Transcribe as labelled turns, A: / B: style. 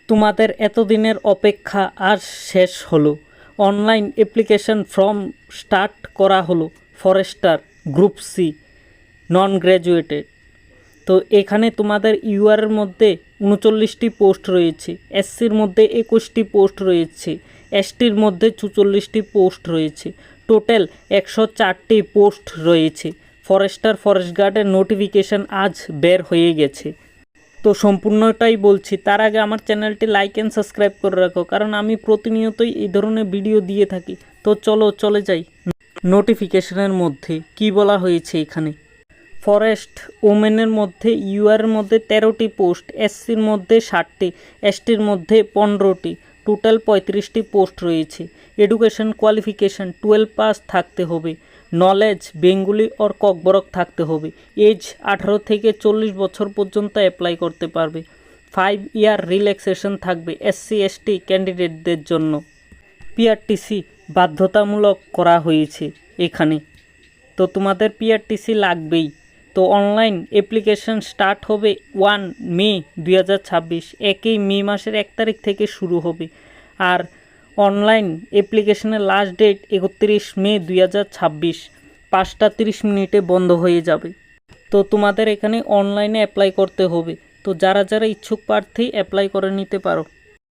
A: তোমাদের এতদিনের অপেক্ষা আজ শেষ হলো। অনলাইন অ্যাপ্লিকেশন ফর্ম স্টার্ট করা হলো forester group C non graduated. তো এখানে তোমাদের ইউআরের মধ্যে 39টি পোস্ট রয়েছে, এসসির মধ্যে 21টি পোস্ট রয়েছে, এসটির মধ্যে 44টি পোস্ট রয়েছে, টোটাল 104টি পোস্ট রয়েছে। ফরেস্টার ফরেস্ট গার্ডের নোটিফিকেশান আজ বের হয়ে গেছে। তো সম্পূর্ণটাই বলছি, তার আগে আমার চ্যানেলটি লাইক অ্যান্ড সাবস্ক্রাইব করে রাখো, কারণ আমি প্রতিনিয়তই এই ধরনের ভিডিও দিয়ে থাকি। তো চলে যাই নোটিফিকেশনের মধ্যে কি বলা হয়েছে। এখানে ফরেস্ট ওমেনের মধ্যে ইউআরের মধ্যে 13টি পোস্ট, এসসির মধ্যে 60টি, এসটির মধ্যে 15টি, টোটাল 35টি পোস্ট রয়েছে। এডুকেশন কোয়ালিফিকেশান 12 পাস থাকতে হবে, নলেজ বেঙ্গলি অর ককবরক থাকতে হবে, এজ 18 থেকে 40 বছর পর্যন্ত অ্যাপ্লাই করতে পারবে। 5 ইয়ার রিল্যাক্সেশন থাকবে এসসি এসটি ক্যান্ডিডেটদের জন্য। পিআরটিসি বাধ্যতামূলক করা হয়েছে এখানে, তো তোমাদের পিআরটিসি লাগবেই। তো অনলাইন অ্যাপ্লিকেশন স্টার্ট হবে 1 মে 2026, 1 মে মাসের 1 তারিখ থেকে শুরু হবে। আর অনলাইন অ্যাপ্লিকেশনের লাস্ট ডেট 31 মে 2026, 5টা 30 মিনিটে বন্ধ হয়ে যাবে। তো তোমাদের এখানে অনলাইনে অ্যাপ্লাই করতে হবে। তো যারা ইচ্ছুক প্রার্থী অ্যাপ্লাই করে নিতে পারো।